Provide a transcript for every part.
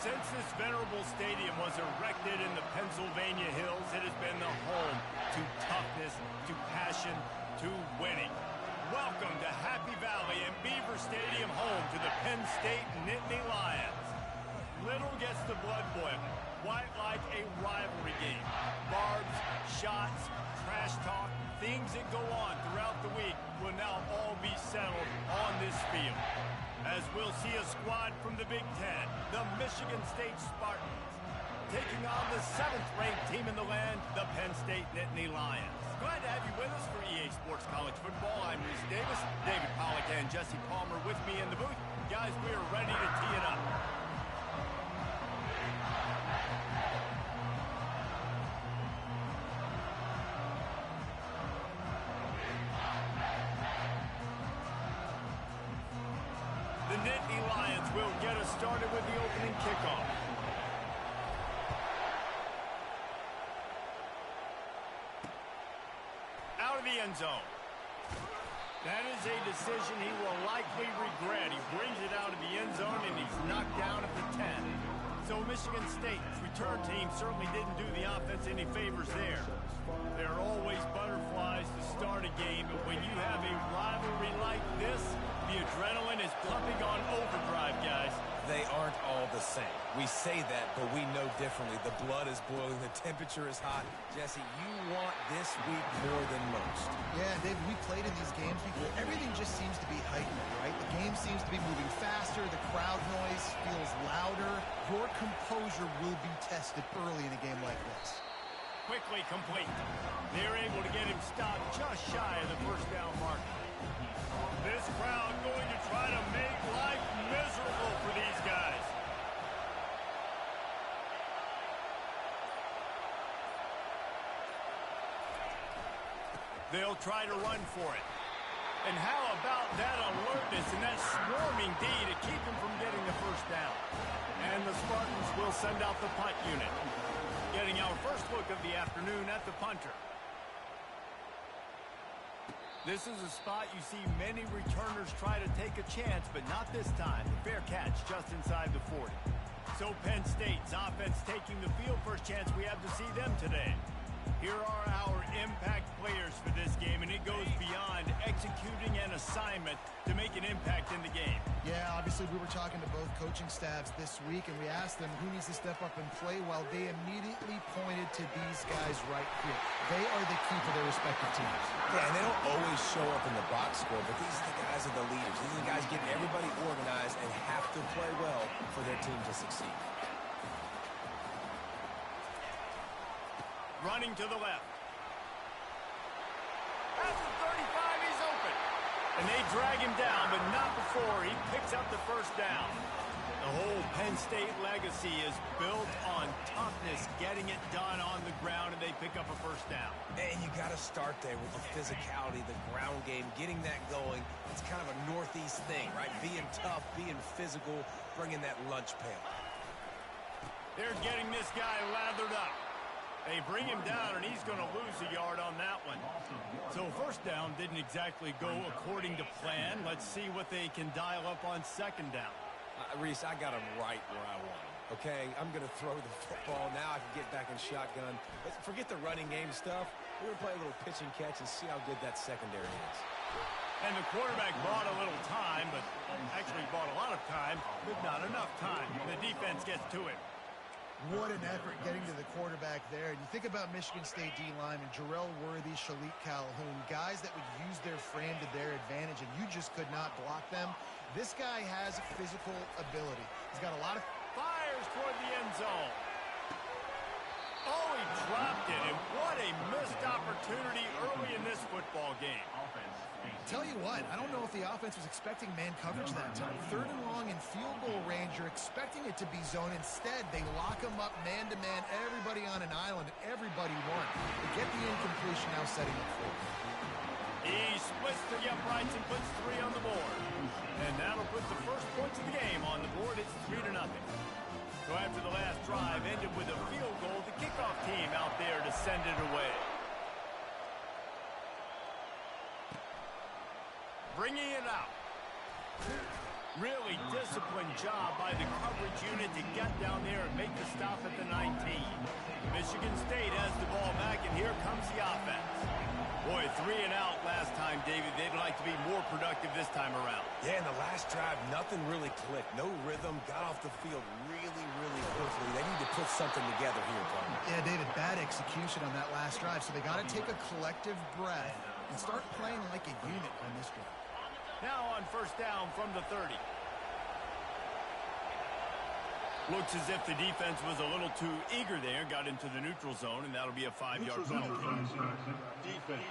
Since this venerable stadium was erected in the Pennsylvania Hills, it has been the home to toughness, to passion, to winning. Welcome to Happy Valley and Beaver Stadium, home to the Penn State Nittany Lions. Little gets the blood boiling, quite like a rivalry game. Barbs, shots, trash talk, things that go on throughout the week will now all be settled on this field. As we'll see a squad from the Big Ten, the Michigan State Spartans, taking on the 7th-ranked team in the land, the Penn State Nittany Lions. Glad to have you with us for EA Sports College Football. I'm Reese Davis, David Pollack and Jesse Palmer with me in the booth. Guys, we are ready to tee it up. The Nittany Lions will get us started with the opening kickoff. Out of the end zone. That is a decision he will likely regret. He brings it out of the end zone and he's knocked down at the 10. So Michigan State's return team certainly didn't do the offense any favors there. There are always butterflies to start a game, but when you have a rivalry like this, the adrenaline is pumping on overdrive, guys. They aren't all the same. We say that, but we know differently. The blood is boiling. The temperature is hot. Jesse, you want this week more than most. Yeah, David, we played in these games before. Everything just seems to be heightened, right? The game seems to be moving faster. The crowd noise feels louder. Your composure will be tested early in a game like this. Quickly complete. They're able to get him stopped just shy of the first down mark. This crowd going to try to make life miserable for these guys. They'll try to run for it. And how about that alertness and that swarming D to keep him from getting the first down? And the Spartans will send out the punt unit. Getting our first look of the afternoon at the punter. This is a spot you see many returners try to take a chance, but not this time. The fair catch just inside the 40. So Penn State's offense taking the field. First chance we have to see them today. Here are our impact players for this game, and it goes beyond executing an assignment to make an impact in the game. Yeah, obviously we were talking to both coaching staffs this week, and we asked them who needs to step up and play. Well, they immediately pointed to these guys right here. They are the key for their respective teams. Yeah, and they don't always show up in the box score, but these are the guys are the leaders. These are the guys getting everybody organized and have to play well for their team to succeed. Running to the left. At the 35, he's open. And they drag him down, but not before he picks up the first down. The whole Penn State legacy is built on toughness, getting it done on the ground, and they pick up a first down. And you got to start there with the physicality, the ground game, getting that going. It's kind of a Northeast thing, right? Being tough, being physical, bringing that lunch pail. They're getting this guy lathered up. They bring him down, and he's going to lose a yard on that one. So first down didn't exactly go according to plan. Let's see what they can dial up on second down. Reese, I got him right where I want him, okay? I'm going to throw the football. Now I can get back in shotgun. Let's forget the running game stuff. We're going to play a little pitch and catch and see how good that secondary is. And the quarterback bought a little time, but actually bought a lot of time, but not enough time. The defense gets to him. What an effort getting to the quarterback there. And you think about Michigan State D linemen, Jarrell Worthy, Shalik Calhoun, guys that would use their frame to their advantage, and you just could not block them. This guy has physical ability. He's got a lot of... Fires toward the end zone. Oh, he dropped it, and what a missed opportunity early in this football game. Tell you what, I don't know if the offense was expecting man coverage that time. Third and long in field goal range, you're expecting it to be zone. Instead, they lock them up man-to-man, everybody on an island, everybody won. They get the incompletion, now setting up for it. He splits the uprights and puts 3 on the board. And that'll put the first points of the game on the board. It's 3-0. So after the last drive ended with a field goal, the kickoff team out there to send it away. Bringing it out. Really disciplined job by the coverage unit to get down there and make the stop at the 19. Michigan State has the ball back, and here comes the offense. Boy, 3 and out last time, David. They'd like to be more productive this time around. Yeah, in the last drive, nothing really clicked. No rhythm. Got off the field really, really quickly. They need to put something together here, Palmer. Yeah, David, bad execution on that last drive, so they got to take a collective breath and start playing like a unit on this drive. Now on first down from the 30. Looks as if the defense was a little too eager there, got into the neutral zone, and that'll be a 5-yard penalty. Defense.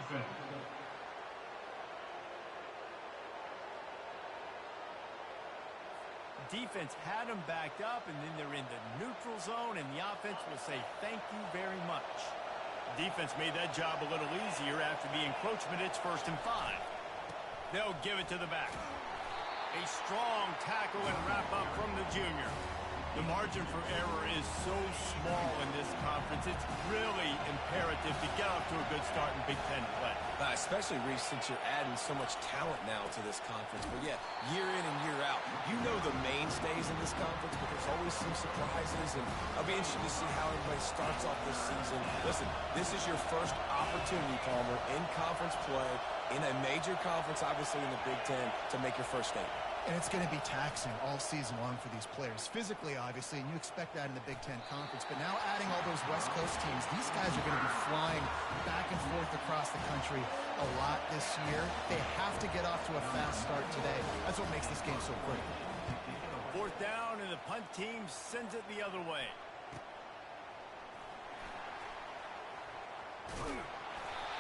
Defense had them backed up, and then they're in the neutral zone, and the offense will say thank you very much. Defense made that job a little easier after the encroachment. It's 1st and 5. They'll give it to the back. A strong tackle and wrap up from the junior. The margin for error is so small in this conference. It's really imperative to get off to a good start in Big Ten play. Especially, Reese, since you're adding so much talent now to this conference. But, yeah, year in and year out, you know the mainstays in this conference, but there's always some surprises. And I'll be interested to see how everybody starts off this season. Listen, this is your first opportunity, Palmer, in conference play, in a major conference, obviously in the Big Ten, to make your first statement. And it's going to be taxing all season long for these players. Physically, obviously, and you expect that in the Big Ten Conference. But now adding all those West Coast teams, these guys are going to be flying back and forth across the country a lot this year. They have to get off to a fast start today. That's what makes this game so critical. 4th down, and the punt team sends it the other way.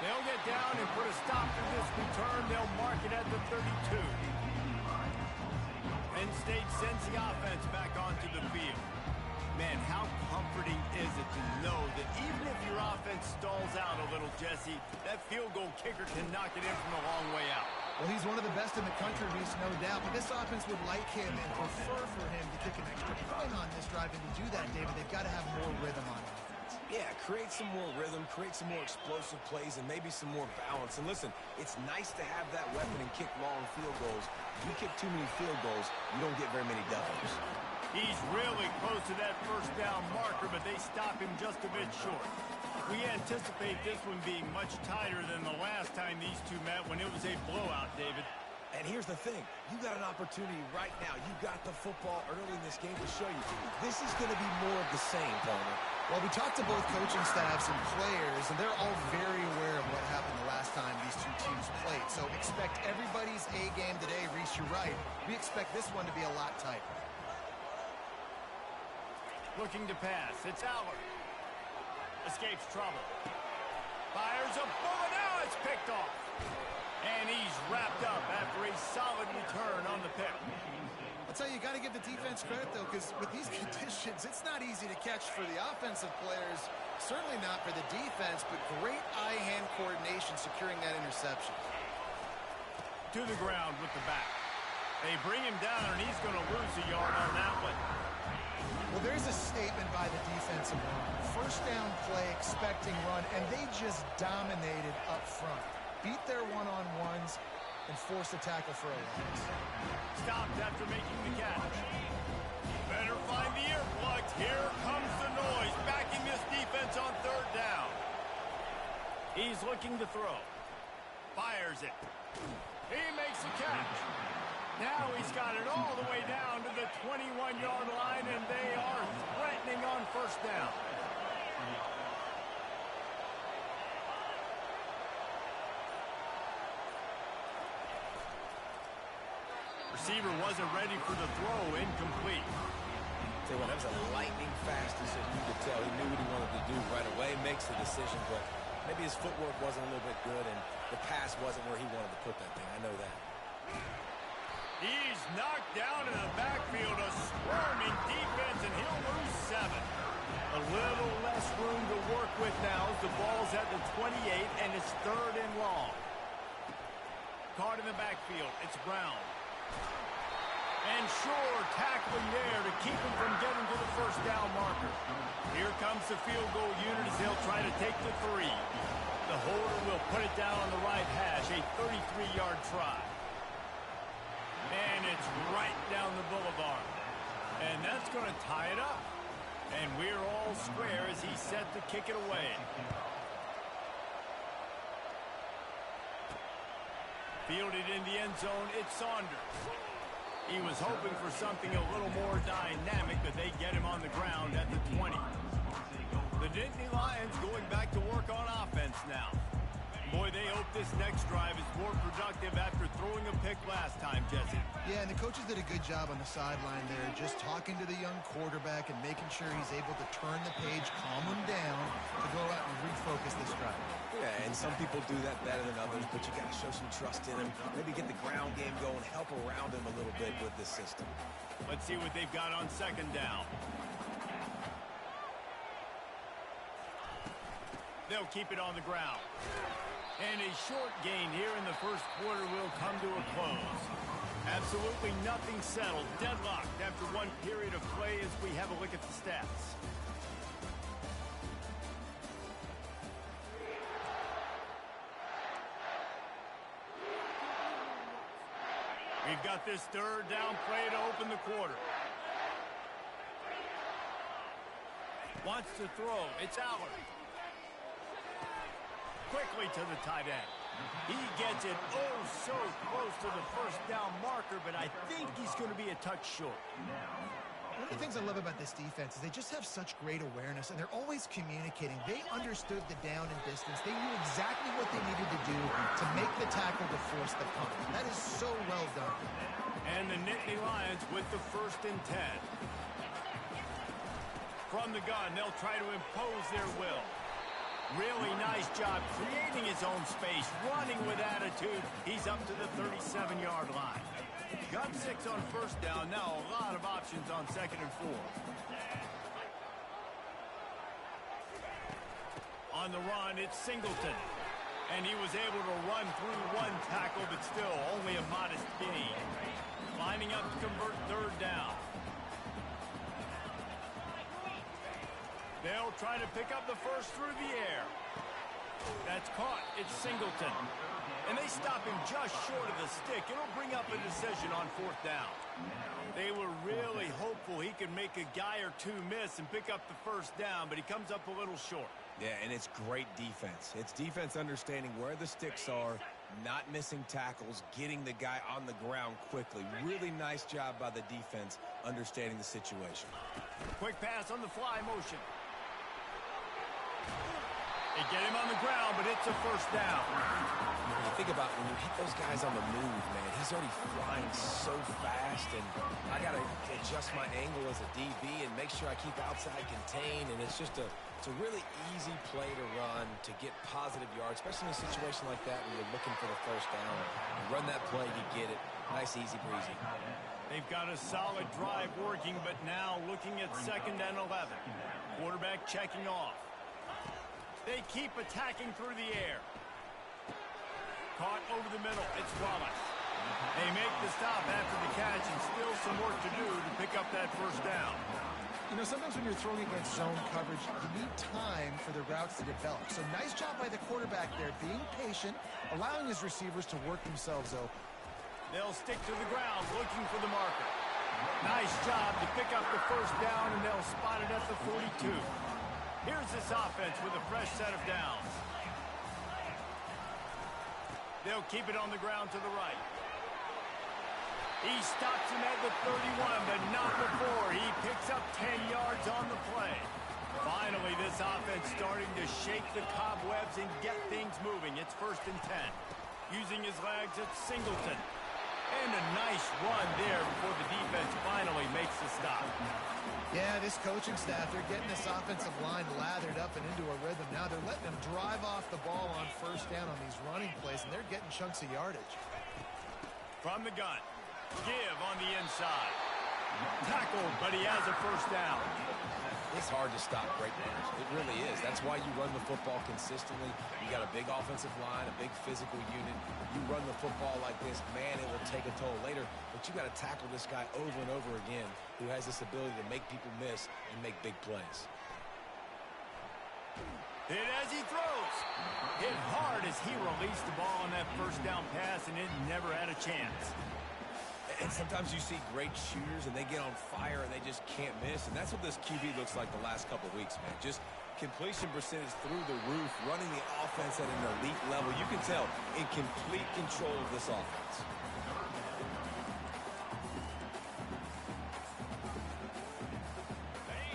They'll get down and put a stop to this return. They'll mark it at the 32. Penn State sends the offense back onto the field. Man, how comforting is it to know that even if your offense stalls out a little, Jesse, that field goal kicker can knock it in from a long way out. Well, he's one of the best in the country, Reese, no doubt. But this offense would like him and prefer for him to kick an extra point on this drive. And to do that, David, they've got to have more rhythm on it. Yeah, create some more rhythm, create some more explosive plays, and maybe some more balance. And listen, it's nice to have that weapon and kick long field goals. If you kick too many field goals, you don't get very many W's. He's really close to that first down marker, but they stop him just a bit short. We anticipate this one being much tighter than the last time these two met when it was a blowout, David. And here's the thing. You got an opportunity right now. You got the football early in this game to show you. This is going to be more of the same, Palmer. Well, we talked to both coaching staffs and players, and they're all very aware of what happened the last time these two teams played. So expect everybody's A game today. Reese, you're right. We expect this one to be a lot tighter. Looking to pass. It's Aller. Escapes trouble. Fires a bullet. Now it's picked off. And he's wrapped up after a solid return on the pick. I'll tell you, you got to give the defense credit, though, because with these conditions, it's not easy to catch for the offensive players. Certainly not for the defense, but great eye-hand coordination securing that interception. To the ground with the back. They bring him down, and he's going to lose a yard on that one. Well, there's a statement by the defensive line. First down play, expecting run, and they just dominated up front. Beat their one-on-ones and force a tackle for a loss. Stopped after making the catch. Better find the earplugs. Here comes the noise, backing this defense on 3rd down. He's looking to throw. Fires it. He makes the catch. Now he's got it all the way down to the 21-yard line, and they are threatening on 1st down. Receiver wasn't ready for the throw, incomplete. Tell you what, that was a lightning-fast decision. You could tell he knew what he wanted to do right away, makes the decision, but maybe his footwork wasn't a little bit good, and the pass wasn't where he wanted to put that thing. I know that. He's knocked down in the backfield, a swarming defense, and he'll lose 7. A little less room to work with now as the ball's at the 28, and it's 3rd and long. Caught in the backfield, it's Brown. And Shore tackling there to keep him from getting to the 1st down marker. Here comes the field goal unit as they'll try to take the 3. The holder will put it down on the right hash, a 33-yard try. And it's right down the boulevard. And that's going to tie it up. And we're all square as he's set to kick it away. Fielded in the end zone, it's Saunders. He was hoping for something a little more dynamic, but they get him on the ground at the 20. The Dynasty Lions going back to work on offense now. Boy, they hope this next drive is more productive after throwing a pick last time, Jesse. Yeah, and the coaches did a good job on the sideline there, just talking to the young quarterback and making sure he's able to turn the page, calm him down, to go out and refocus this drive. Yeah, and some people do that better than others, but you got to show some trust in him. Maybe get the ground game going, help around him a little bit with this system. Let's see what they've got on second down. They'll keep it on the ground. And a short gain here in the first quarter will come to a close. Absolutely nothing settled. Deadlocked after one period of play as we have a look at the stats. We've got this third down play to open the quarter. Wants to throw. It's Allard. Quickly to the tight end. He gets it oh so close to the first down marker, but I think he's going to be a touch short. One of the things I love about this defense is they just have such great awareness, and they're always communicating. They understood the down and distance. They knew exactly what they needed to do to make the tackle to force the punt. That is so well done. And the Nittany Lions with the 1st and 10. From the gun, they'll try to impose their will. Really nice job creating his own space, running with attitude. He's up to the 37-yard line. Got 6 on first down. Now a lot of options on 2nd and 4. On the run, it's Singleton. And he was able to run through one tackle, but still only a modest gain. Lining up to convert 3rd down. They'll try to pick up the first through the air. That's caught. It's Singleton. And they stop him just short of the stick. It'll bring up a decision on 4th down. They were really hopeful he could make a guy or two miss and pick up the first down, but he comes up a little short. Yeah, and it's great defense. It's defense understanding where the sticks are, not missing tackles, getting the guy on the ground quickly. Really nice job by the defense understanding the situation. Quick pass on the fly motion. They get him on the ground, but it's a first down. When you think about when you hit those guys on the move, man, he's already flying so fast, and I got to adjust my angle as a DB and make sure I keep outside contained, and it's just it's a really easy play to run to get positive yards, especially in a situation like that when you're looking for the first down. You run that play, you get it. Nice, easy breezy. They've got a solid drive working, but now looking at 2nd and 11. Quarterback checking off. They keep attacking through the air. Caught over the middle. It's Wallace. They make the stop after the catch and still some work to do to pick up that first down. You know, sometimes when you're throwing against zone coverage, you need time for the routes to develop. So nice job by the quarterback there, being patient, allowing his receivers to work themselves open. They'll stick to the ground looking for the marker. Nice job to pick up the first down, and they'll spot it at the 42. Here's this offense with a fresh set of downs. They'll keep it on the ground to the right. He stops him at the 31, but not before. He picks up 10 yards on the play. Finally, this offense starting to shake the cobwebs and get things moving. It's 1st and 10. Using his legs, it's Singleton. And a nice run there before the defense finally makes the stop. Yeah, this coaching staff, they're getting this offensive line lathered up and into a rhythm. Now they're letting them drive off the ball on first down on these running plays, and they're getting chunks of yardage. From the gun. Give on the inside. Tackled, but he has a first down. It's hard to stop great runners. It really is. That's why you run the football consistently. You got a big offensive line, a big physical unit. You run the football like this, man, it will take a toll later. But you got to tackle this guy over and over again who has this ability to make people miss and make big plays. Hit as he throws. Hit hard as he released the ball on that first down pass, and it never had a chance. And sometimes you see great shooters, and they get on fire, and they just can't miss. And that's what this QB looks like the last couple of weeks, man. Just completion percentage through the roof, running the offense at an elite level. You can tell in complete control of this offense.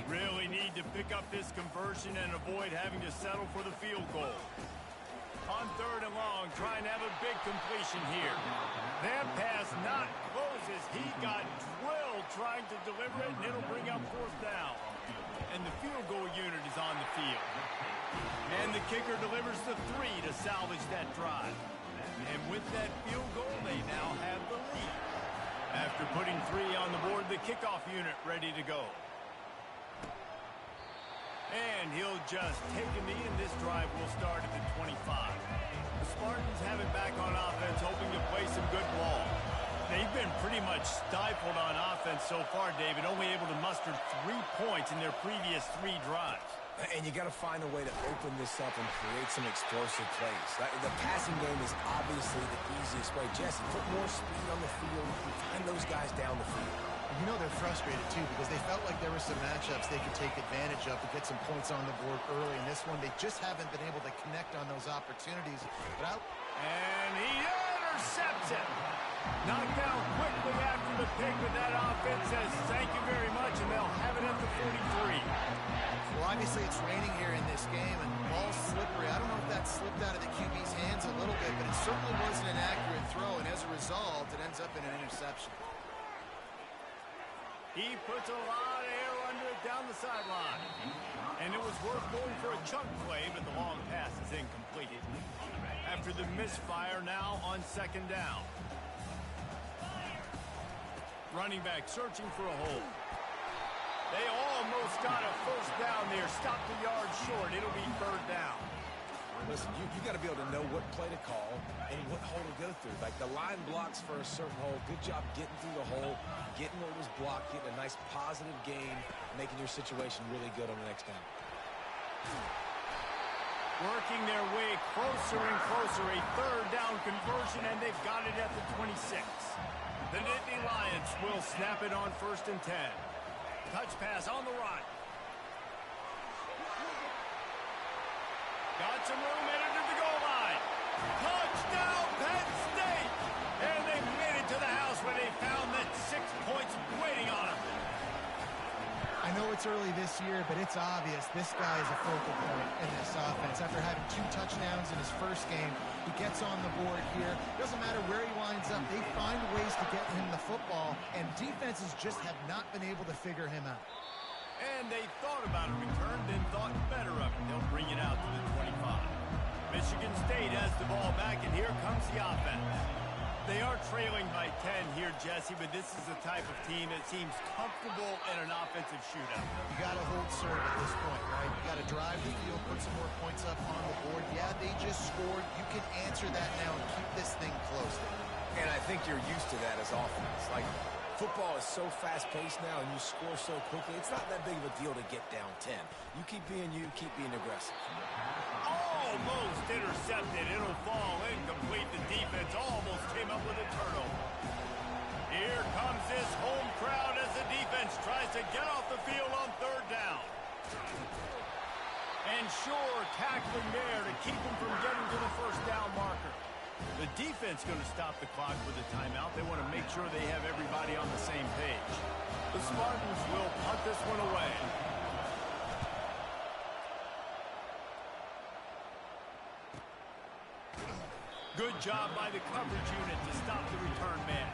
Really need to pick up this conversion and avoid having to settle for the field goal. On 3rd and long, trying to have a big completion here. That pass not close as he got drilled trying to deliver it, and it'll bring up 4th down. And the field goal unit is on the field. And the kicker delivers the 3 to salvage that drive. And with that field goal, they now have the lead. After putting 3 on the board, the kickoff unit ready to go. And he'll just take a knee, and this drive will start at the 25. The Spartans have it back on offense, hoping to play some good ball. They've been pretty much stifled on offense so far, David, only able to muster 3 points in their previous 3 drives. And you got to find a way to open this up and create some explosive plays. The passing game is obviously the easiest way. Jesse, put more speed on the field, find those guys down the field. You know they're frustrated, too, because they felt like there were some matchups they could take advantage of to get some points on the board early. In this one, they just haven't been able to connect on those opportunities. And he intercepts it. Knocked down quickly after the pick, but that offense says thank you very much, and they'll have it at the 43. Well, obviously it's raining here in this game, and the ball's slippery. I don't know if that slipped out of the QB's hands a little bit, but it certainly wasn't an accurate throw, and as a result, it ends up in an interception. He puts a lot of air under it down the sideline. And it was worth going for a chunk play, but the long pass is incomplete. After the misfire, now on 2nd down. Running back searching for a hole. They almost got a 1st down there. Stopped a yard short. It'll be 3rd down. Listen, you got to be able to know what play to call and what hole to go through. Like the line blocks for a certain hole. Good job getting through the hole, getting what was blocked, getting a nice positive gain, making your situation really good on the next down. Working their way closer and closer. A 3rd down conversion, and they've got it at the 26. The Nittany Lions will snap it on 1st and 10. Touch pass on the run. Got some room, headed to the goal line. Touchdown, Penn State! And they made it to the house where they found that 6 points waiting on them. I know it's early this year, but it's obvious this guy is a focal point in this offense. After having 2 touchdowns in his first game, he gets on the board here. Doesn't matter where he winds up. They find ways to get him the football, and defenses just have not been able to figure him out. And they thought about a return, then thought better of it. They'll bring it out to the 25. Michigan State has the ball back, and here comes the offense. They are trailing by 10 here, Jesse, but this is the type of team that seems comfortable in an offensive shootout. You got to hold serve at this point, right? You got to drive the field, put some more points up on the board. Yeah, they just scored. You can answer that now and keep this thing close. And I think you're used to that as offense. Like, football is so fast-paced now, and you score so quickly. It's not that big of a deal to get down 10. You keep being you, keep being aggressive. Almost intercepted. It'll fall incomplete. The defense almost came up with a turnover. Here comes this home crowd as the defense tries to get off the field on 3rd down. And Shore tackling there to keep him from getting to the 1st down marker. The defense going to stop the clock with a timeout. They want to make sure they have everybody on the same page. The Spartans will punt this one away. Good job by the coverage unit to stop the return man.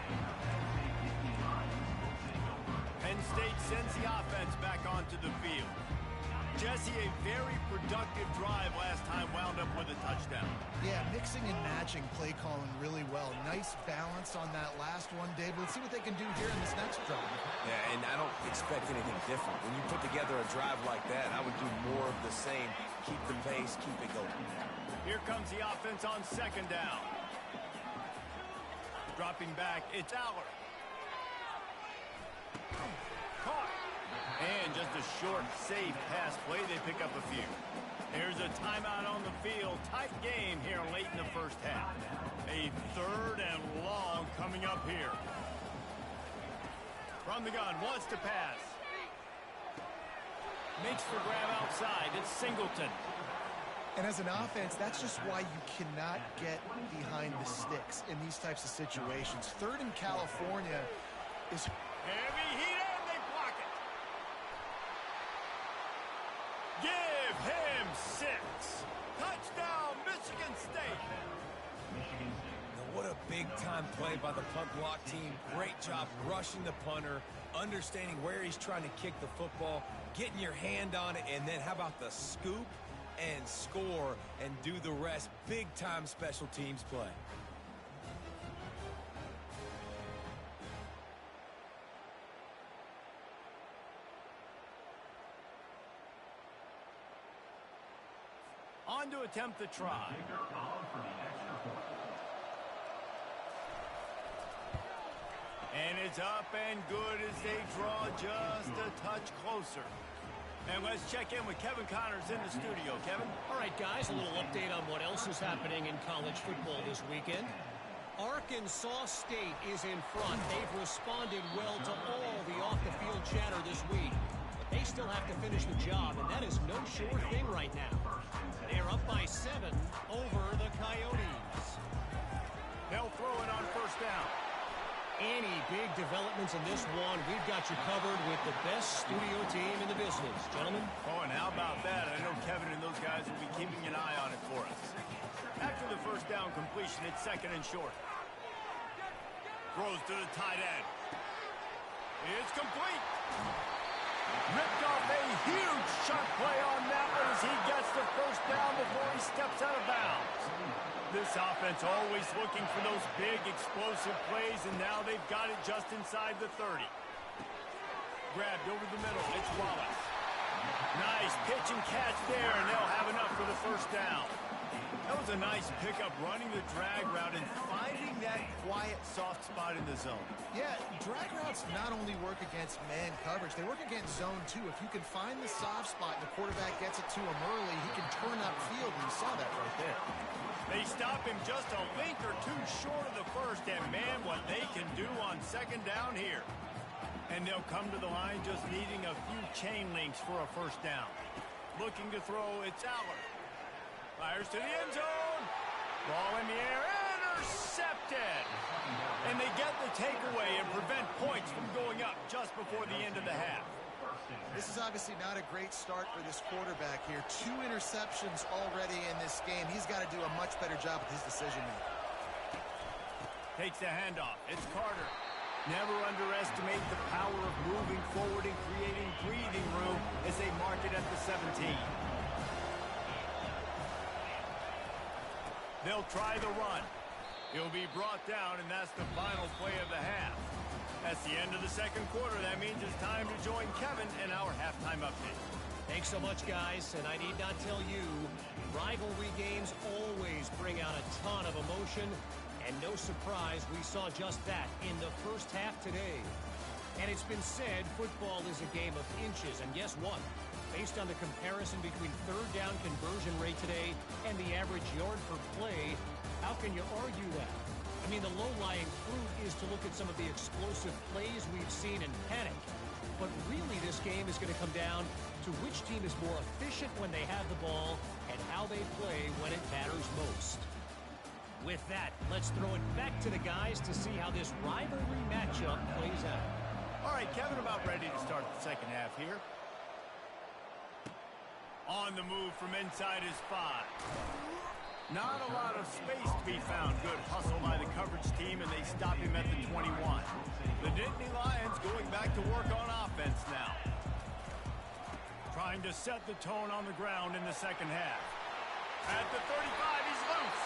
Penn State sends the offense back onto the field. Jesse, a very productive drive last time, wound up with a touchdown. Yeah, mixing and matching play calling really well. Nice balance on that last one, Dave. Let's see what they can do here in this next drive. Yeah, and I don't expect anything different. When you put together a drive like that, I would do more of the same. Keep the pace, keep it going. Here comes the offense on 2nd down. Dropping back, it's Aller. Caught. And just a short, safe pass play. They pick up a few. There's a timeout on the field. Tight game here late in the 1st half. A 3rd and long coming up here. From the gun, wants to pass. Makes the grab outside. It's Singleton. And as an offense, that's just why you cannot get behind the sticks in these types of situations. Third in California is heavy heat, and they block it. Give him 6. Touchdown, Michigan State. Now, what a big-time play by the punt block team. Great job rushing the punter, understanding where he's trying to kick the football, getting your hand on it, and then how about the scoop and score and do the rest. Big-time special teams play. On to attempt the try. And it's up and good as they draw just a touch closer. And let's check in with Kevin Connors in the studio. Kevin? All right, guys, a little update on what else is happening in college football this weekend. Arkansas State is in front. They've responded well to all the off-the-field chatter this week. But they still have to finish the job, and that is no sure thing right now. They are up by 7 over the Coyotes. They'll throw it on first down. Any big developments in this one, we've got you covered with the best studio team in the business. Gentlemen? Oh, and how about that? I know Kevin and those guys will be keeping an eye on it for us. After the first down completion, it's 2nd and short. Throws to the tight end. It's complete. Ripped off a huge shot play on that one as he gets the first down before he steps out of bounds. This offense always looking for those big, explosive plays, and now they've got it just inside the 30. Grabbed over the middle. It's Wallace. Nice pitch and catch there, and they'll have enough for the first down. That was a nice pickup, running the drag route and finding that quiet, soft spot in the zone. Yeah, drag routes not only work against man coverage, they work against zone too. If you can find the soft spot and the quarterback gets it to him early, he can turn upfield, and you saw that right there. They stop him just a length or two short of the first, and man, what they can do on 2nd down here. And they'll come to the line just needing a few chain links for a first down. Looking to throw, it's Aller. Fires to the end zone. Ball in the air, intercepted. And they get the takeaway and prevent points from going up just before the end of the half. This is obviously not a great start for this quarterback here. 2 interceptions already in this game. He's got to do a much better job with his decision-making. Takes the handoff. It's Carter. Never underestimate the power of moving forward and creating breathing room as they mark it at the 17. They'll try the run. He'll be brought down, and that's the final play of the half. That's the end of the 2nd quarter. That means it's time to join Kevin in our halftime update. Thanks so much, guys. And I need not tell you, rivalry games always bring out a ton of emotion. And no surprise, we saw just that in the first half today. And it's been said, football is a game of inches. And guess what? Based on the comparison between 3rd down conversion rate today and the average yard per play, how can you argue that? I mean, the low-lying fruit is to look at some of the explosive plays we've seen and panic. But really, this game is going to come down to which team is more efficient when they have the ball and how they play when it matters most. With that, let's throw it back to the guys to see how this rivalry matchup plays out. All right, Kevin, about ready to start the 2nd half here. On the move from inside his 5. Not a lot of space to be found. Good hustle by the coverage team, and they stop him at the 21. The Nittany Lions going back to work on offense now. Trying to set the tone on the ground in the 2nd half. At the 35, he's loose.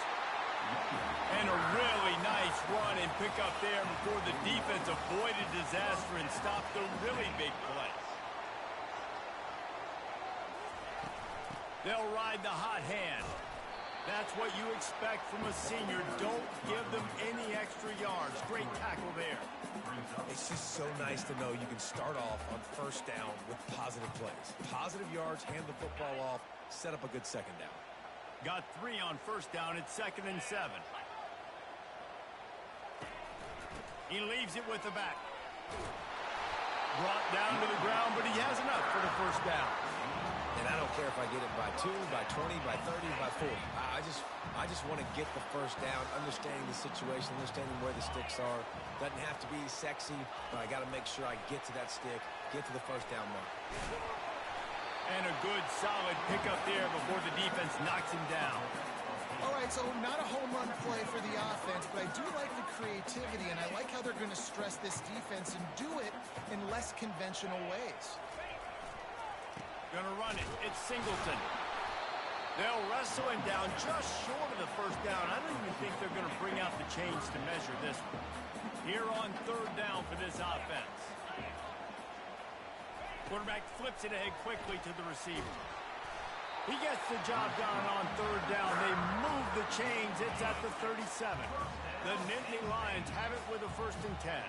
And a really nice run and pick up there before the defense avoided disaster and stopped the really big play. They'll ride the hot hand. That's what you expect from a senior. Don't give them any extra yards. Great tackle there. It's just so nice to know you can start off on first down with positive plays. Positive yards, hand the football off, set up a good 2nd down. Got 3 on first down. It's 2nd and 7. He leaves it with the back. Brought down to the ground, but he has enough for the first down. And I don't care if I get it by 2, by 20, by 30, by 40. I just want to get the first down, understanding the situation, understanding where the sticks are. Doesn't have to be sexy, but I got to make sure I get to that stick, get to the first down mark. And a good, solid pickup there before the defense knocks him down. All right, so not a home run play for the offense, but I do like the creativity, and I like how they're going to stress this defense and do it in less conventional ways. Gonna run it. It's Singleton. They'll wrestle him down just short of the first down. I don't even think they're going to bring out the chains to measure this one. Here on third down for this offense. Quarterback flips it ahead quickly to the receiver. He gets the job done on third down. They move the chains. It's at the 37. The Nittany Lions have it with a 1st and 10.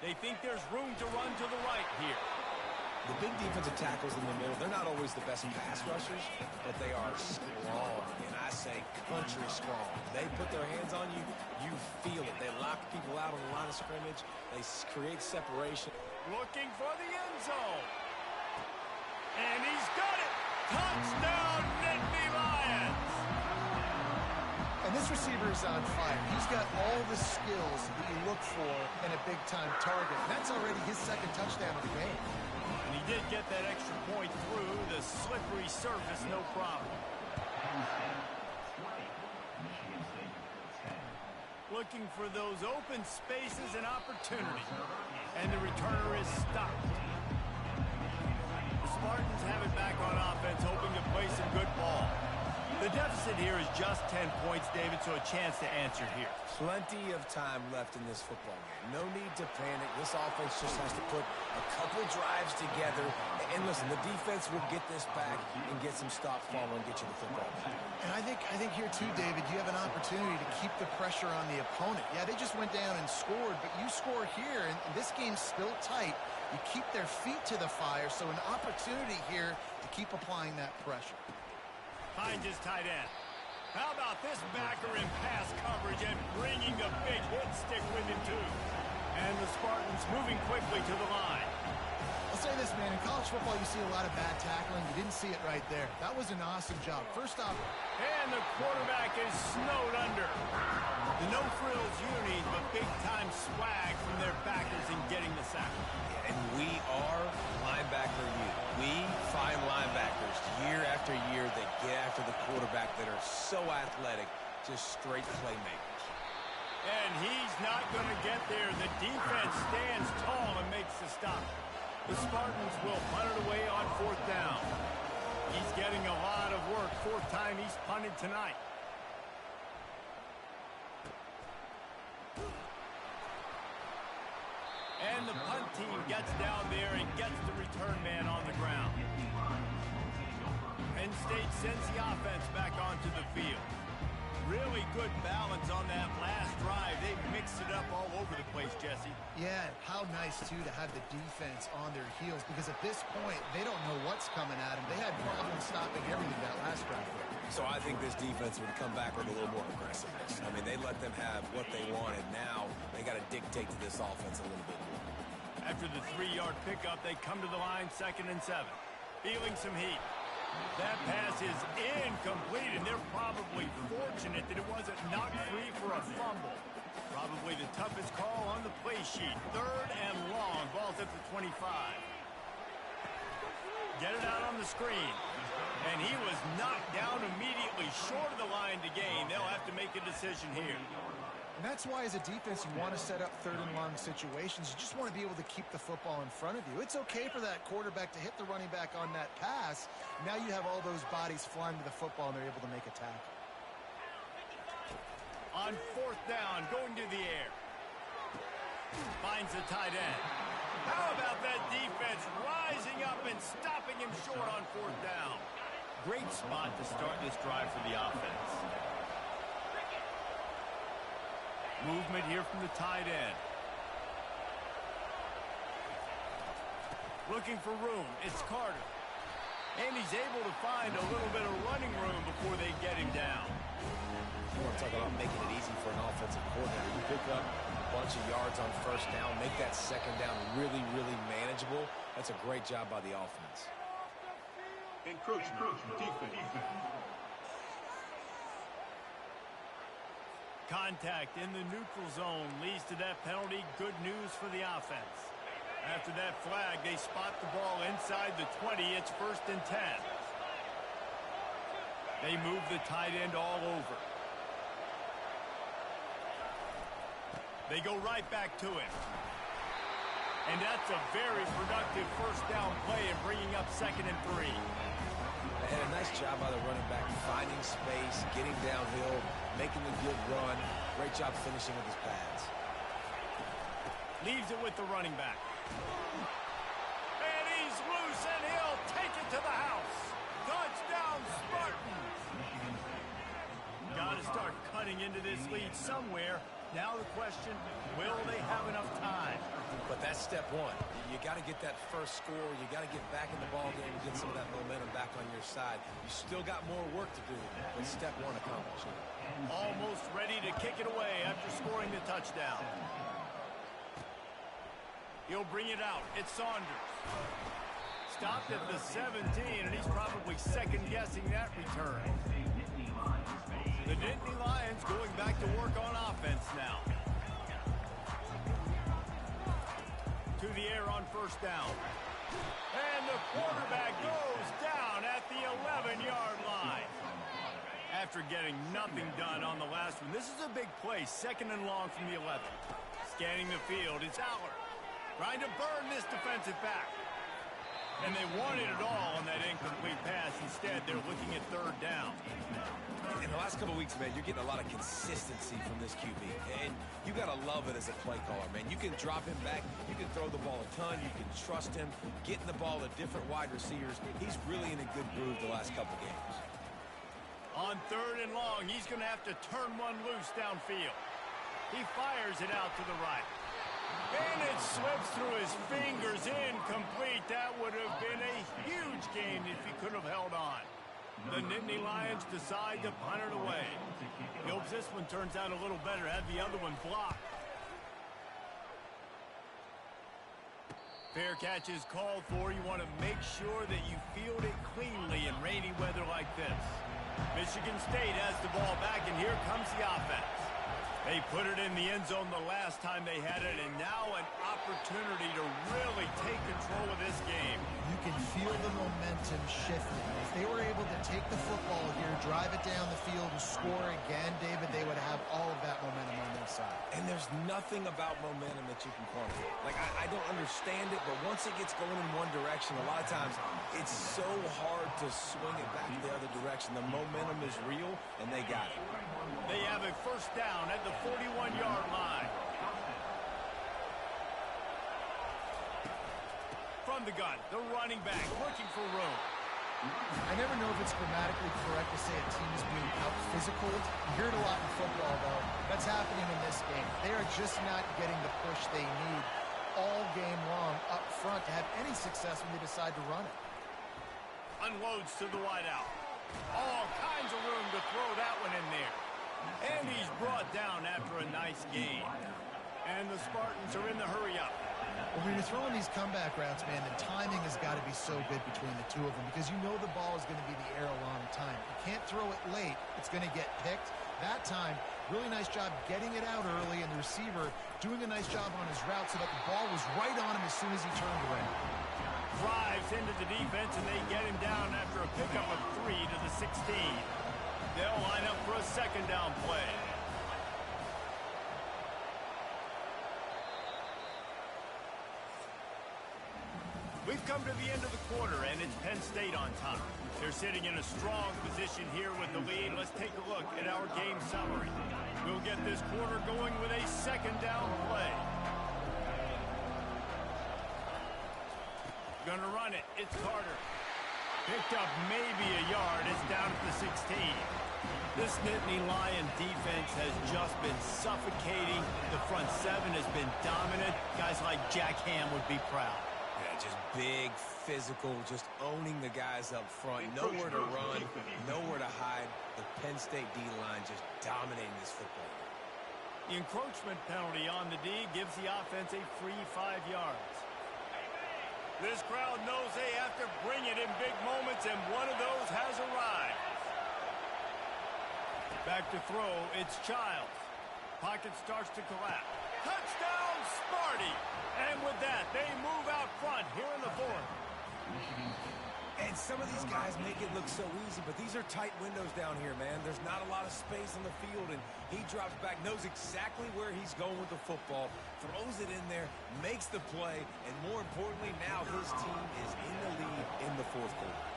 They think there's room to run to the right here. The big defensive tackles in the middle, they're not always the best pass rushers, but they are strong, and I say country strong. They put their hands on you, you feel it. They lock people out on the line of scrimmage. They create separation. Looking for the end zone. And he's got it. Touchdown, Nittany Lions. And this receiver is on fire. He's got all the skills that you look for in a big-time target. That's already his 2nd touchdown of the game. And he did get that extra point through the slippery surface, no problem. Looking for those open spaces and opportunity. And the returner is stopped. The Spartans have it back on offense, hoping to play some good ball. The deficit here is just 10 points, David, so a chance to answer here. Plenty of time left in this football game. No need to panic. This offense just has to put a couple drives together. And listen, the defense will get this back and get some stop follow and get you the football back. And I think here too, David, you have an opportunity to keep the pressure on the opponent. Yeah, they just went down and scored, but you score here, and this game's still tight. You keep their feet to the fire, so an opportunity here to keep applying that pressure. Finds his tight end. How about this backer in pass coverage and bringing the big hit stick with him too. And the Spartans moving quickly to the line. I'll say this, man. In college football, you see a lot of bad tackling. You didn't see it right there. That was an awesome job. First off. And the quarterback is snowed under. The no-frills uni, but big-time swag from their backers in getting the sack. And we are linebacker youth. We find linebackers year after year that get after the quarterback that are so athletic, just straight playmakers. And he's not going to get there. The defense stands tall and makes the stop. The Spartans will punt it away on 4th down. He's getting a lot of work. 4th time he's punted tonight. And the punt team gets down there and gets the return man on the ground. Penn State sends the offense back onto the field. Really good balance on that last drive. They mixed it up all over the place, Jesse. Yeah, how nice, too, to have the defense on their heels, because at this point, they don't know what's coming at them. They had problems stopping everything that last drive. So I think this defense would come back with a little more aggressiveness. I mean, they let them have what they wanted. Now they got to dictate to this offense a little bit more. After the 3-yard pickup, they come to the line 2nd and 7. Feeling some heat. That pass is incomplete, and they're probably fortunate that it wasn't knocked free for a fumble. Probably the toughest call on the play sheet. 3rd and long. Ball's at the 25. Get it out on the screen. And he was knocked down immediately short of the line to gain. They'll have to make a decision here. And that's why, as a defense, you want to set up 3rd and long situations. You just want to be able to keep the football in front of you. It's okay for that quarterback to hit the running back on that pass. Now you have all those bodies flying to the football, and they're able to make a tackle. On 4th down, going to the air. Finds the tight end. How about that defense rising up and stopping him short on 4th down? Great spot to start this drive for the offense. Movement here from the tight end. Looking for room. It's Carter. And he's able to find a little bit of running room before they get him down. You want to talk about making it easy for an offensive coordinator. You pick up a bunch of yards on first down, make that second down really, really manageable. That's a great job by the offense. Encroachment, defense. Contact in the neutral zone leads to that penalty. Good news for the offense. After that flag, they spot the ball inside the 20. It's 1st and 10. They move the tight end all over. They go right back to him. And that's a very productive first down play and bringing up 2nd and 3. And a nice job by the running back, finding space, getting downhill, making the good run. Great job finishing with his pads. Leaves it with the running back. And he's loose, and he'll take it to the house. Touchdown, Spartans. Got to start cutting into this lead somewhere. Now the question, will they have enough time? But that's step one. You got to get that first score. You got to get back in the ball game and get some of that momentum back on your side. You still got more work to do, but step one accomplished. Almost ready to kick it away after scoring the touchdown. He'll bring it out. It's Saunders. Stopped at the 17, and he's probably second-guessing that return. The Nittany Lions going back to work on offense now. To the air on first down. And the quarterback goes down at the 11-yard line. After getting nothing done on the last one, this is a big play, 2nd and long from the 11. Scanning the field, it's Aller. Trying to burn this defensive back. And they wanted it all on that incomplete pass. Instead, they're looking at 3rd down. In the last couple of weeks, man, you're getting a lot of consistency from this QB. And you got to love it as a play caller, man. You can drop him back. You can throw the ball a ton. You can trust him. Getting the ball to different wide receivers. He's really in a good groove the last couple games. On 3rd and long, he's going to have to turn one loose downfield. He fires it out to the right. And it slips through his fingers, incomplete. That would have been a huge gain if he could have held on. The Nittany Lions decide to punt it away. He hopes this one turns out a little better. Had the other one blocked. Fair catch is called for. You want to make sure that you field it cleanly in rainy weather like this. Michigan State has the ball back, and here comes the offense. They put it in the end zone the last time they had it, and now an opportunity to really take control of this game. You can feel the momentum shifting. If they were able to take the football here, drive it down the field, and score again, David, they would have all of that momentum on their side. And there's nothing about momentum that you can quantify. Like, I don't understand it, but once it gets going in one direction, a lot of times it's so hard to swing it back the other direction. The momentum is real, and they got it. They have a first down at the 41-yard line. From the gun, the running back looking for room. I never know if it's grammatically correct to say a team is being out-physical. You hear it a lot in football, though. That's happening in this game. They are just not getting the push they need all game long up front to have any success when they decide to run it. Unloads to the wideout. All kinds of room to throw that one in there. And he's brought down after a nice gain. And the Spartans are in the hurry-up. Well, when you're throwing these comeback routes, man, the timing has got to be so good between the two of them because you know the ball is going to be in the air a long time. You can't throw it late. It's going to get picked. That time, really nice job getting it out early, and the receiver doing a nice job on his route so that the ball was right on him as soon as he turned around. Drives into the defense, and they get him down after a pickup of 3 to the 16. They'll line up for a second down play. We've come to the end of the quarter, and it's Penn State on top. They're sitting in a strong position here with the lead. Let's take a look at our game summary. We'll get this quarter going with a second down play. Gonna run it. It's Carter. Picked up maybe a yard. It's down at the 16. This Nittany Lion defense has just been suffocating. The front seven has been dominant. Guys like Jack Ham would be proud. Yeah, just big, physical, just owning the guys up front. Nowhere to run, nowhere to hide. The Penn State D-line just dominating this football game. The encroachment penalty on the D gives the offense a free 5 yards. This crowd knows they have to bring it in big moments, and one of those has arrived. Back to throw, it's Childs. Pocket starts to collapse. Touchdown, Sparty! And with that, they move out front here in the fourth. And some of these guys make it look so easy, but these are tight windows down here, man. There's not a lot of space on the field, and he drops back, knows exactly where he's going with the football, throws it in there, makes the play, and more importantly, now his team is in the lead in the fourth quarter.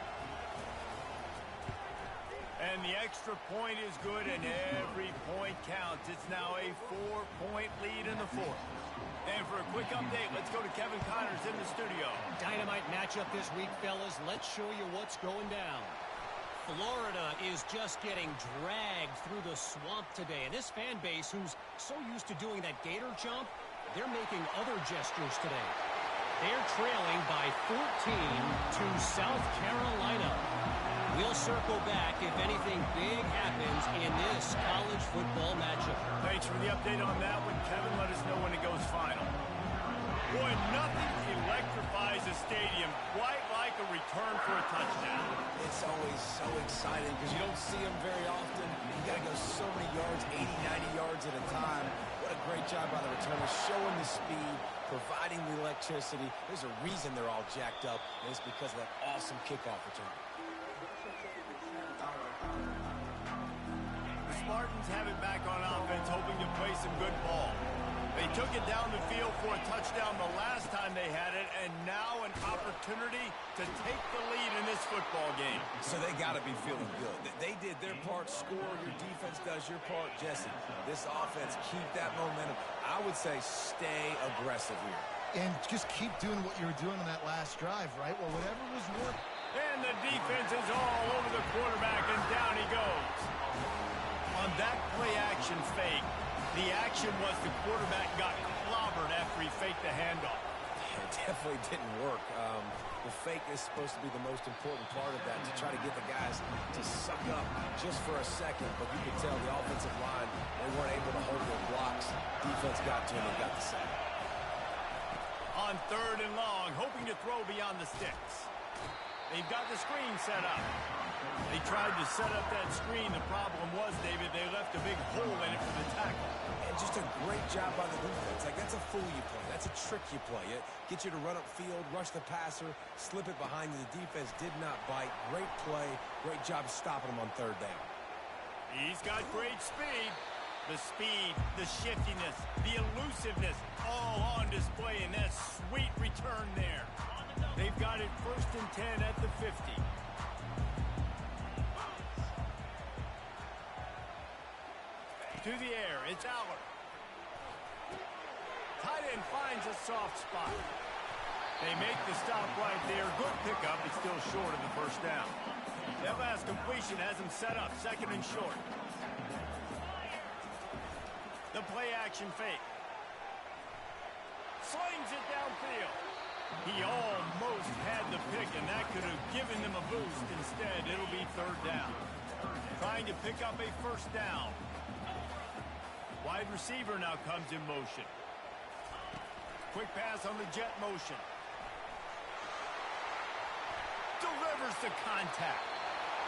And the extra point is good, and every point counts. It's now a 4-point lead in the fourth. And for a quick update, let's go to Kevin Connors in the studio. Dynamite matchup this week, fellas. Let's show you what's going down. Florida is just getting dragged through the swamp today. And this fan base, who's so used to doing that gator jump, they're making other gestures today. They're trailing by 14 to South Carolina. We'll circle back if anything big happens in this college football matchup. Thanks for the update on that one, Kevin. Let us know when it goes final. Boy, nothing electrifies a stadium quite like a return for a touchdown. It's always so exciting because you don't see them very often. You got to go so many yards, 80, 90 yards at a time. What a great job by the returners, showing the speed, providing the electricity. There's a reason they're all jacked up, and it's because of that awesome kickoff return. The Spartans have it back on offense, hoping to play some good ball. They took it down the field for a touchdown the last time they had it, and now an opportunity to take the lead in this football game. So they got to be feeling good. They did their part, score, your defense does your part. Jesse, this offense, keep that momentum. I would say stay aggressive here. And just keep doing what you were doing on that last drive, right? Well, whatever was working. And the defense is all over the quarterback, and down he goes. On that play-action fake, the action was the quarterback got clobbered after he faked the handoff. It definitely didn't work. The fake is supposed to be the most important part of that, to try to get the guys to suck up just for a second. But you could tell the offensive line, they weren't able to hold their blocks. Defense got to them and got the sack. On 3rd and long, hoping to throw beyond the sticks. They've got the screen set up. They tried to set up that screen. The problem was, David, they left a big hole in it for the tackle. And just a great job by the defense. Like, that's a fool you play. That's a trick you play. It gets you to run up field, rush the passer, slip it behind you. The defense did not bite. Great play. Great job stopping him on 3rd down. He's got great speed. The speed, the shiftiness, the elusiveness, all on display in that sweet return there. They've got it 1st and 10 at the 50. To the air, it's Aller. Tight end finds a soft spot. They make the stop right there. Good pickup, but still short of the 1st down. That last completion has him set up 2nd and short. The play-action fake. Slings it downfield. He almost had the pick, and that could have given them a boost. Instead, it'll be 3rd down. Trying to pick up a 1st down. Wide receiver now comes in motion. Quick pass on the jet motion. Delivers the contact.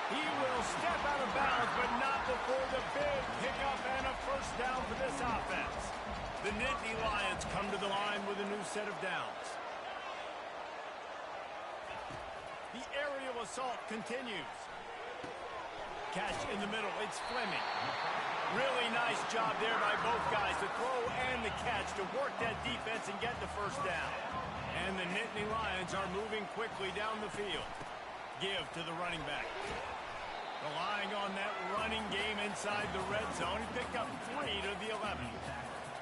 He will step out of bounds, but not before the big pickup and a 1st down for this offense. The Nittany Lions come to the line with a new set of downs. The aerial assault continues. Catch in the middle. It's Fleming. Really nice job there by both guys, the throw and the catch, to work that defense and get the 1st down. And the Nittany Lions are moving quickly down the field. Give to the running back. Relying on that running game inside the red zone. He picked up 3 to the 11.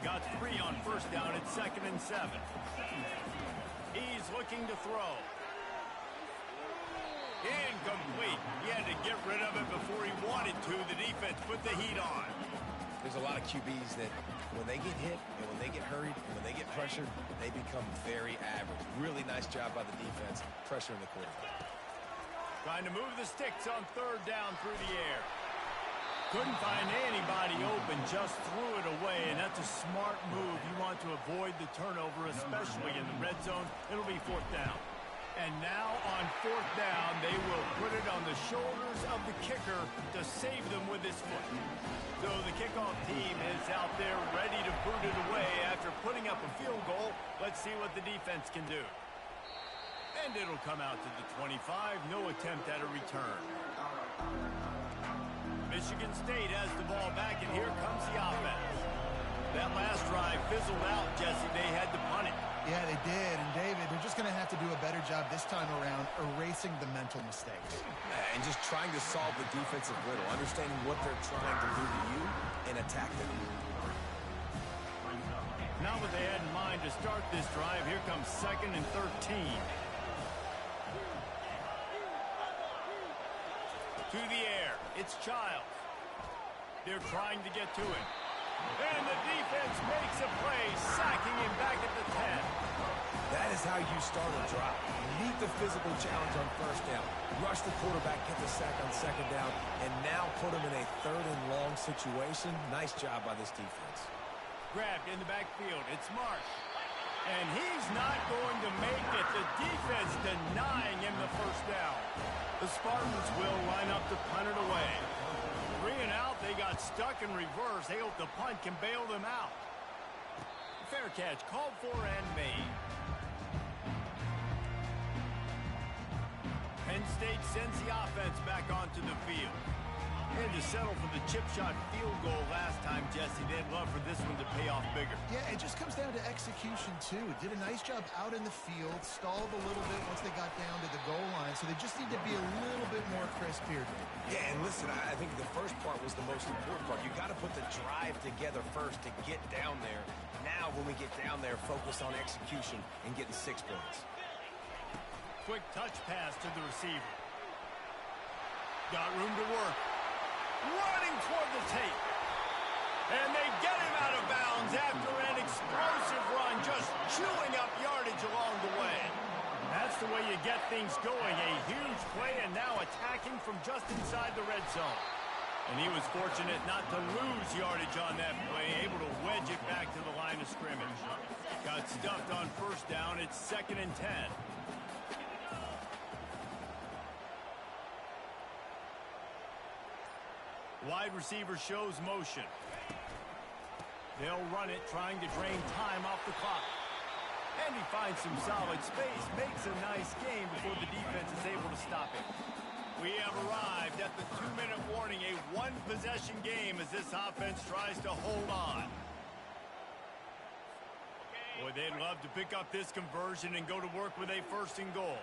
Got 3 on 1st down at 2nd and 7. He's looking to throw. Incomplete. He had to get rid of it before he wanted to. The defense put the heat on. There's a lot of QBs that when they get hit and when they get hurried and when they get pressured, they become very average. Really nice job by the defense, pressuring the quarterback. Trying to move the sticks on third down through the air. Couldn't find anybody open, just threw it away, and that's a smart move. You want to avoid the turnover, especially in the red zone. It'll be fourth down. And now on fourth down, they will put it on the shoulders of the kicker to save them with his foot. So the kickoff team is out there ready to boot it away after putting up a field goal. Let's see what the defense can do. And it'll come out to the 25. No attempt at a return. Michigan State has the ball back, and here comes the offense. That last drive fizzled out, Jesse. They had to punt it. Yeah, they did. And, David, they're just going to have to do a better job this time around erasing the mental mistakes. And just trying to solve the defensive riddle, understanding what they're trying to do to you and attack them. Not what they had in mind to start this drive. Here comes 2nd and 13. To the air. It's Childs. They're trying to get to him. And the defense makes a play, sacking him back at the 10. That is how you start a drive. Meet the physical challenge on first down. Rush the quarterback, get the sack on second down, and now put him in a third and long situation. Nice job by this defense. Grabbed in the backfield. It's Marsh. And he's not going to make it. The defense denying him the first down. The Spartans will line up to punt it away. 3 and out, they got stuck in reverse. They hope the punt can bail them out. Fair catch, called for and made. Penn State sends the offense back onto the field. And to settle for the chip shot field goal last time, Jesse, they'd love for this one to pay off bigger. Yeah, it just comes down to execution, too. Did a nice job out in the field, stalled a little bit once they got down to the goal line, so they just need to be a little bit more crisp here. Yeah, and listen, I think the first part was the most important part. You got to put the drive together first to get down there. Now, when we get down there, focus on execution and getting 6 points. Quick touch pass to the receiver. Got room to work. Running toward the tape. And they get him out of bounds after an explosive run, just chewing up yardage along the way. That's the way you get things going. A huge play, and now attacking from just inside the red zone. And he was fortunate not to lose yardage on that play, able to wedge it back to the line of scrimmage. Got stuffed on first down. It's 2nd and 10. Wide receiver shows motion. They'll run it, trying to drain time off the clock. And he finds some solid space, makes a nice game before the defense is able to stop it. We have arrived at the 2-minute warning, a one-possession game as this offense tries to hold on. Boy, they'd love to pick up this conversion and go to work with a 1st and goal.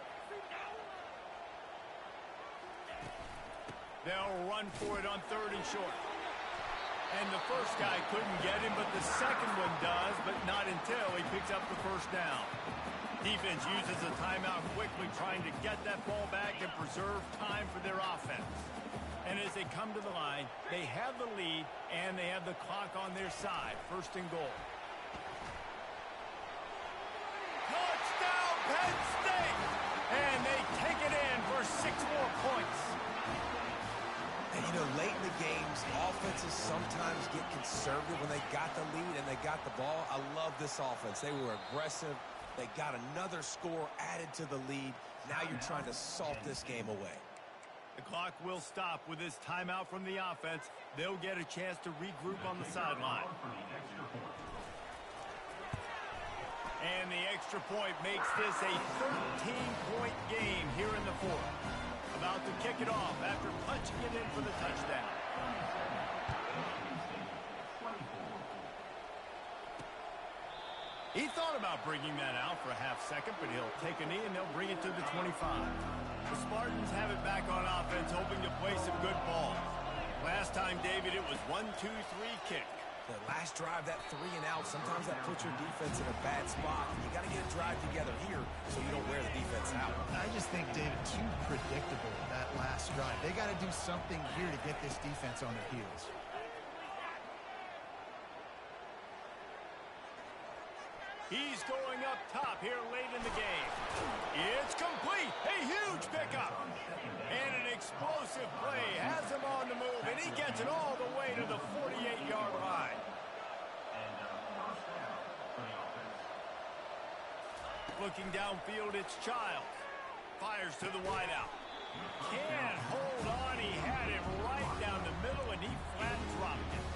They'll run for it on 3rd and short. And the first guy couldn't get him, but the second one does, but not until he picks up the first down. Defense uses a timeout quickly, trying to get that ball back and preserve time for their offense. And as they come to the line, they have the lead, and they have the clock on their side. 1st and goal. Touchdown, Penn State! And they take it in for 6 more points. And, you know, late in the games, offenses sometimes get conservative when they got the lead and they got the ball. I love this offense. They were aggressive. They got another score added to the lead. Now you're trying to salt this game away. The clock will stop with this timeout from the offense. They'll get a chance to regroup on the sideline. And the extra point makes this a 13-point game here in the 4th. About to kick it off after punching it in for the touchdown. He thought about bringing that out for a half second, but he'll take a knee and they'll bring it to the 25. The Spartans have it back on offense, hoping to play some good ball. Last time, David, it was 1-2-3 kick. The last drive, that 3 and out, sometimes that puts your defense in a bad spot. You got to get a drive together here so you don't wear the defense out. I just think, David, too predictable, that last drive. They got to do something here to get this defense on their heels. He's going up top here late in the game. It's complete. A huge pickup. And an explosive play has him on the move, and he gets it all the way to the 48-yard line. Looking downfield, it's Childs. Fires to the wideout. Can't hold on. He had it right down the middle, and he flat dropped it.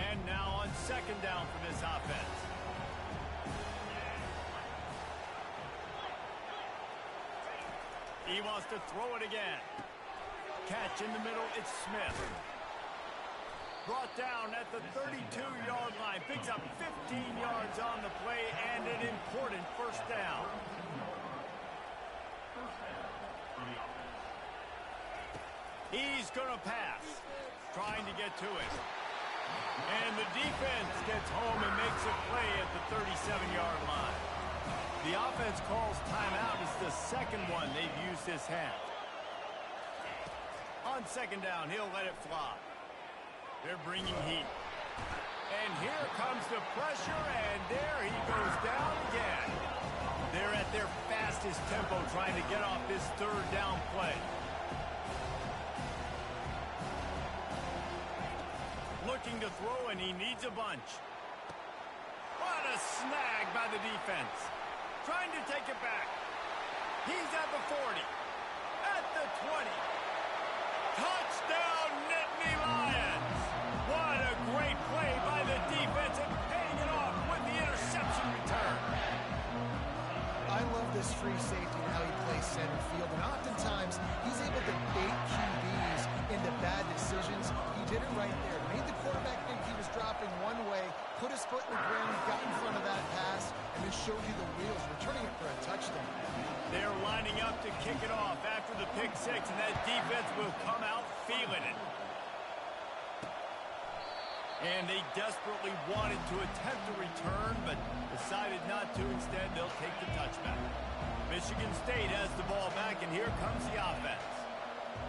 And now on second down for this offense. He wants to throw it again. Catch in the middle, it's Smith. Brought down at the 32-yard line. Picks up 15 yards on the play and an important first down. He's going to pass. Trying to get to it. And the defense gets home and makes a play at the 37-yard line. The offense calls timeout. It's the second one they've used this half. On second down, he'll let it fly. They're bringing heat. And here comes the pressure, and there he goes down again. They're at their fastest tempo trying to get off this third down play. Looking to throw, and he needs a bunch. What a snag by the defense. Trying to take it back. He's at the 40. At the 20. Touchdown, Nittany Lions. What a great play by the defense and paying it off with the interception return. I love this free safety and how he plays center field. And oftentimes, he's able to bait QBs into bad decisions. He did it right there. Made the quarterback think he was dropping one way, put his foot in the ground, got in front of that pass, and then showed you the wheels, returning it for a touchdown. They're lining up to kick it off after the pick six, and that defense will come out feeling it. And they desperately wanted to attempt a return, but decided not to. Instead, they'll take the touchback. Michigan State has the ball back, and here comes the offense.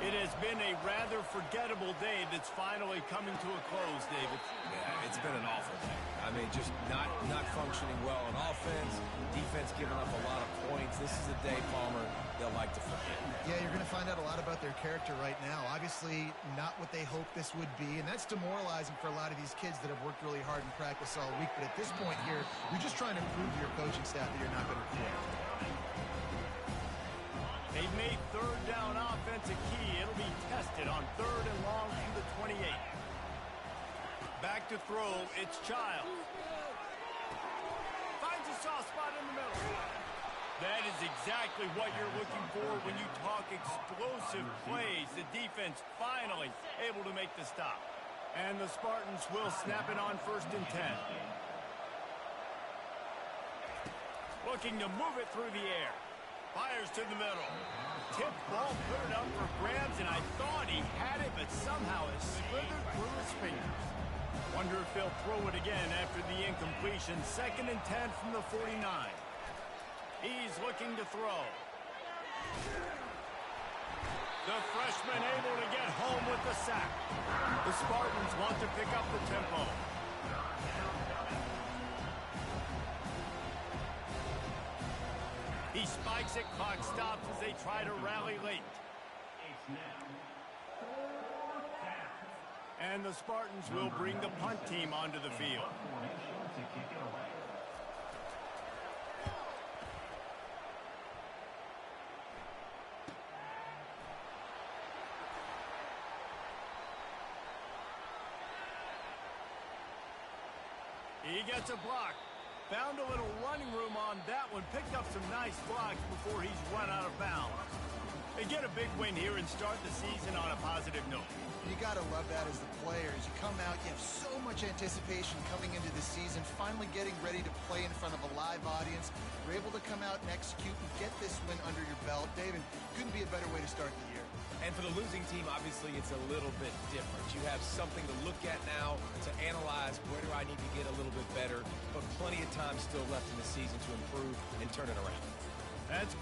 It has been a rather forgettable day that's finally coming to a close, David. Yeah, it's been an awful day. I mean, just not functioning well on offense, defense giving up a lot of points. This is a day, Palmer, they'll like to forget. Yeah, you're going to find out a lot about their character right now. Obviously, not what they hoped this would be, and that's demoralizing for a lot of these kids that have worked really hard in practice all week. But at this point here, you're just trying to prove to your coaching staff that you're not going to quit. They've made third down offense a key. It'll be tested on third and long from the 28. Back to throw, it's Childs. Finds a soft spot in the middle. That is exactly what you're looking for when you talk explosive plays. The defense finally able to make the stop. And the Spartans will snap it on first and 10. Looking to move it through the air. Fires to the middle. Tip ball, put it up for grabs, and I thought he had it, but somehow it slithered through his fingers. Wonder if they'll throw it again after the incompletion. Second and 10 from the 49. He's looking to throw. The freshman able to get home with the sack. The Spartans want to pick up the tempo. He spikes it, clock stops as they try to rally late. And the Spartans will bring the punt team onto the field. He gets a block. Found a little running room on that one. Picked up some nice blocks before he's run out of bounds. They get a big win here and start the season on a positive note. You got to love that as the players. You come out, you have so much anticipation coming into the season, finally getting ready to play in front of a live audience. You're able to come out and execute and get this win under your belt. David, couldn't be a better way to start the year. And for the losing team, obviously, it's a little bit different. You have something to look at now to analyze where do I need to get a little bit better, but plenty of time still left in the season to improve and turn it around. That's